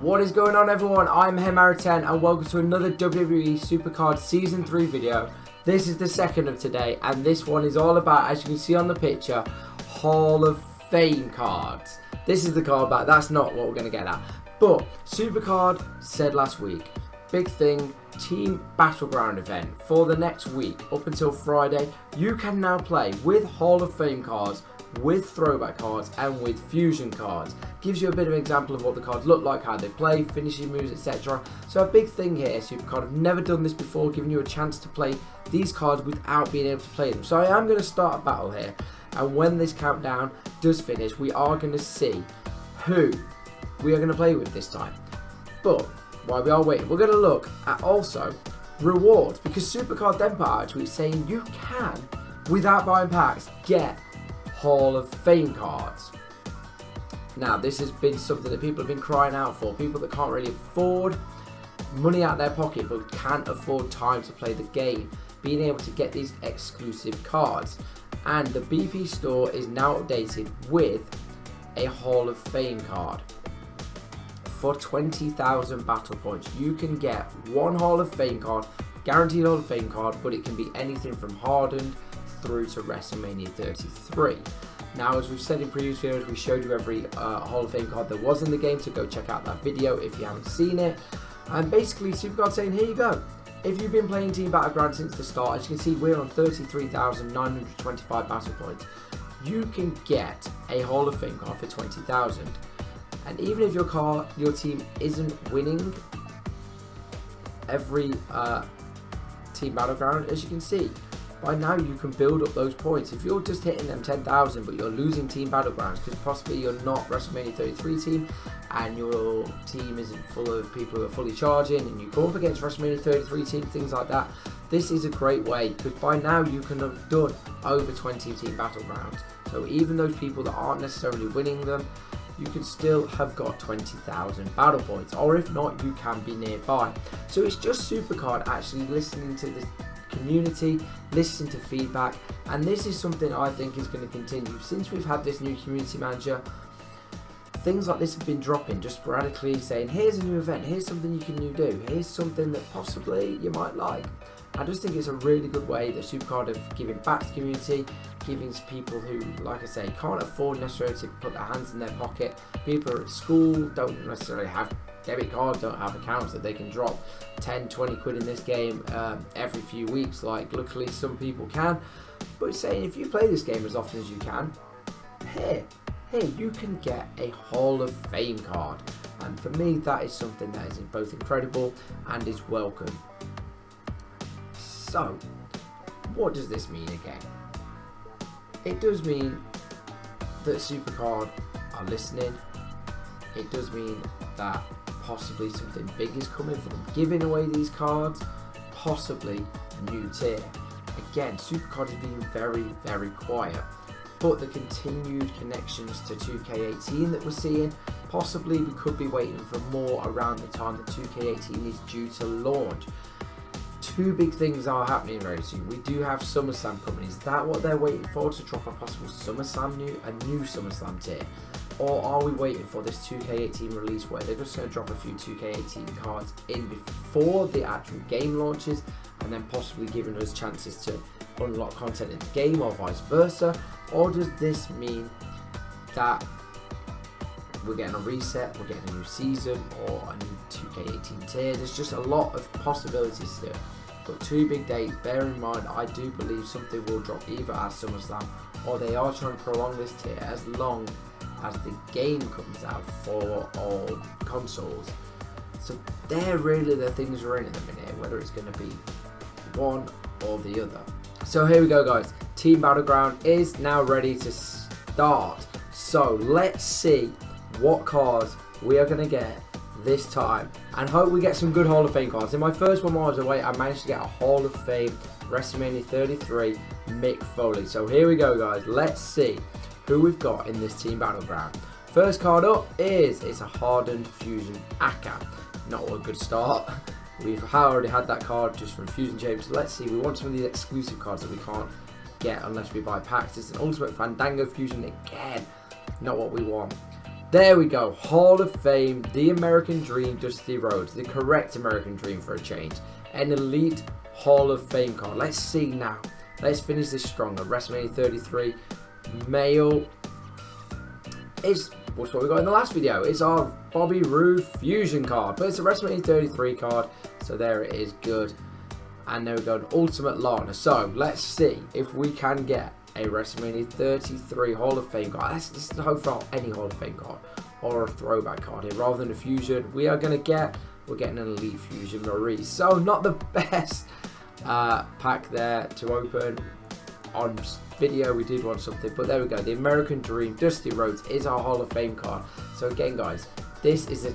What is going on, everyone? I'm Hemara10 and welcome to another WWE Supercard Season 3 video. This is the second of today, and this one is all about, as you can see on the picture, Hall of Fame cards. This is the card back. That's not what we're going to get at. But Supercard said last week, big thing, Team Battleground event for the next week up until Friday. You can now play with Hall of Fame cards, with throwback cards and with fusion cards. Gives you a bit of an example of what the cards look like, how they play, finishing moves, etc. So a big thing here, Supercard have never done this before, giving you a chance to play these cards without being able to play them. So I am going to start a battle here, and when this countdown does finish, we are going to see who we are going to play with this time. But while we are waiting, we're going to look at also rewards, because Supercard then put out a tweet saying you can, without buying packs, get Hall of Fame cards. Now, this has been something that people have been crying out for. People that can't really afford money out of their pocket but can't afford time to play the game, being able to get these exclusive cards. And the BP store is now updated with a Hall of Fame card. For 20,000 battle points, you can get one Hall of Fame card, guaranteed Hall of Fame card, but it can be anything from hardened through to WrestleMania 33. Now, as we've said in previous videos, we showed you every Hall of Fame card there was in the game, so go check out that video if you haven't seen it. And basically, Supercard saying, here you go. If you've been playing Team Battleground since the start, as you can see, we're on 33,925 battle points. You can get a Hall of Fame card for 20,000. And even if your team isn't winning every Team Battleground, as you can see, by now you can build up those points. If you're just hitting them 10,000 but you're losing Team Battlegrounds because possibly you're not WrestleMania 33 team and your team isn't full of people who are fully charging, and you go up against WrestleMania 33 team, things like that, this is a great way, because by now you can have done over 20 Team Battlegrounds. So even those people that aren't necessarily winning them, you can still have got 20,000 battle points, or if not, you can be nearby. So it's just Supercard actually listening to the community, listening to feedback, and this is something I think is going to continue. Since we've had this new community manager, things like this have been dropping just sporadically, saying here's a new event, here's something you can do, here's something that possibly you might like. I just think it's a really good way that Supercard have given back to the community, giving to people who, like I say, can't afford necessarily to put their hands in their pocket. People are at school, don't necessarily have debit cards, don't have accounts that they can drop 10, 20 quid in this game every few weeks, like luckily some people can. But saying if you play this game as often as you can, here you can get a Hall of Fame card. And for me, that is something that is both incredible and is welcome. So, what does this mean again? It does mean that Supercard are listening. It does mean that possibly something big is coming for them, giving away these cards, possibly new tier. Again, Supercard has been very, very quiet, but the continued connections to 2K18 that we're seeing, possibly we could be waiting for more around the time that 2K18 is due to launch. Two big things are happening very soon. We do have SummerSlam coming. Is that what they're waiting for, to drop a possible SummerSlam a new SummerSlam tier? Or are we waiting for this 2K18 release where they're just going to drop a few 2K18 cards in before the actual game launches, and then possibly giving us chances to unlock content in the game, or vice versa? Or does this mean that we're getting a reset, we're getting a new season, or a new 2K18 tier? There's just a lot of possibilities still. But two big dates, bear in mind, I do believe something will drop either at SummerSlam, or they are trying to prolong this tier as long as the game comes out for all consoles. So they're really the things we're in at the minute, whether it's going to be one or the other. So here we go, guys. Team Battleground is now ready to start. So let's see what cards we are going to get this time, and hope we get some good Hall of Fame cards. In my first one while I was away, I managed to get a Hall of Fame WrestleMania 33 Mick Foley. So here we go, guys. Let's see who we've got in this Team Battleground. First card up it's a hardened Fusion Aka. Not a good start. We've already had that card just from Fusion Chamber. So let's see, we want some of these exclusive cards that we can't get unless we buy packs. It's an Ultimate Fandango Fusion again. Not what we want. There we go, Hall of Fame, the American Dream, Dusty Rhodes, the correct American Dream for a change. An elite Hall of Fame card. Let's see now. Let's finish this stronger. WrestleMania 33 male is what's what we got in the last video. It's our Bobby Roode Fusion card, but it's a WrestleMania 33 card, so there it is, good. And there we go, an Ultimate Lana. So let's see if we can get a WrestleMania 33 Hall of Fame card. This is the hope for any Hall of Fame card or a throwback card here rather than a fusion. We're getting an Elite Fusion Maurice. So not the best pack there to open on video. We did want something, but there we go. The American Dream Dusty Rhodes is our Hall of Fame card. So again, guys, this is a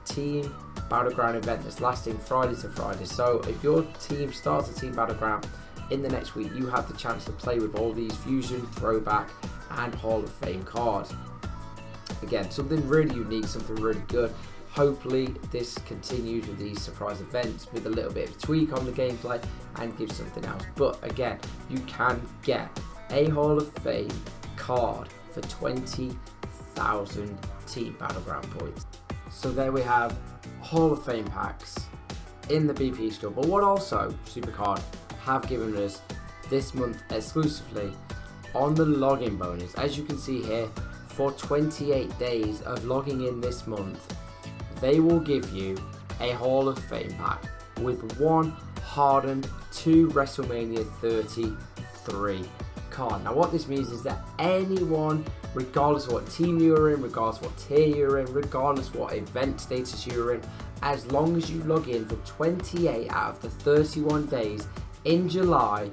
team Battleground event that's lasting Friday to Friday. So if your team starts a team Battleground in the next week, you have the chance to play with all these Fusion, Throwback and Hall of Fame cards. Again, something really unique, something really good. Hopefully this continues with these surprise events with a little bit of tweak on the gameplay and gives something else. But again, you can get a Hall of Fame card for 20,000 team Battleground points. So there we have Hall of Fame packs in the BP store. But what also Supercard have given us this month exclusively on the login bonus, as you can see here, for 28 days of logging in this month, they will give you a Hall of Fame pack with one hardened 2 WrestleMania 33 card. Now what this means is that anyone, regardless of what team you're in, regardless of what tier you're in, regardless of what event status you're in, as long as you log in for 28 out of the 31 days in July,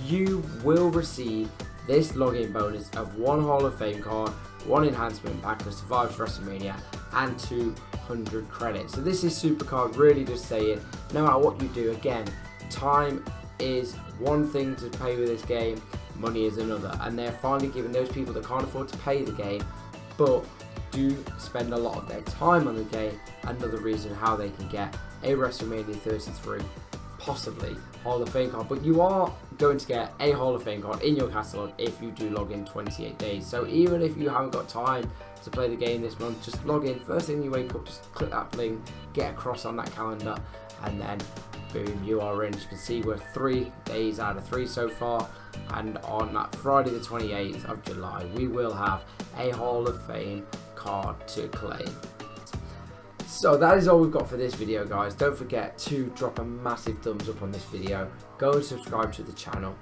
you will receive this login bonus of 1 Hall of Fame card, 1 enhancement pack for Survivor WrestleMania, and 200 credits. So this is Supercard really just saying, no matter what you do, again, time is one thing to pay with this game, money is another, and they're finally giving those people that can't afford to pay the game but do spend a lot of their time on the game another reason how they can get a WrestleMania 33 possibly Hall of Fame card. But you are going to get a Hall of Fame card in your catalogue if you do log in 28 days. So even if you haven't got time to play the game this month, just log in first thing you wake up, just click that link, get a cross on that calendar, and then boom, you are in. As you can see, we're 3 days out of 3 so far, and on that Friday the 28th of July we will have a Hall of Fame card to claim. So that is all we've got for this video, guys. Don't forget to drop a massive thumbs up on this video. Go and subscribe to the channel.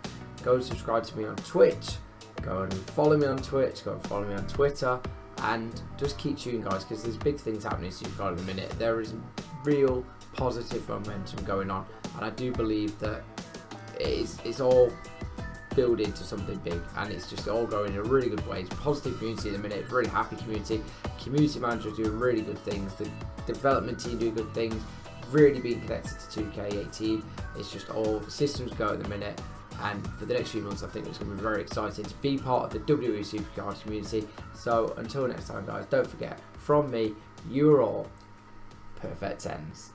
Go and subscribe to me on Twitch. Go and follow me on Twitch. Go and follow me on Twitter. And just keep tuning, guys, because there's big things happening in Supercard in a minute. There is real positive momentum going on, and I do believe that it's all building to something big, and it's just all going in a really good way. It's a positive community at the minute. It's a really happy community. Community managers doing really good things. The development team doing good things. Really being connected to 2K18. It's just all systems go at the minute. And for the next few months, I think it's going to be very exciting to be part of the WWE Supercard community. So until next time, guys, don't forget, from me, you're all perfect 10s.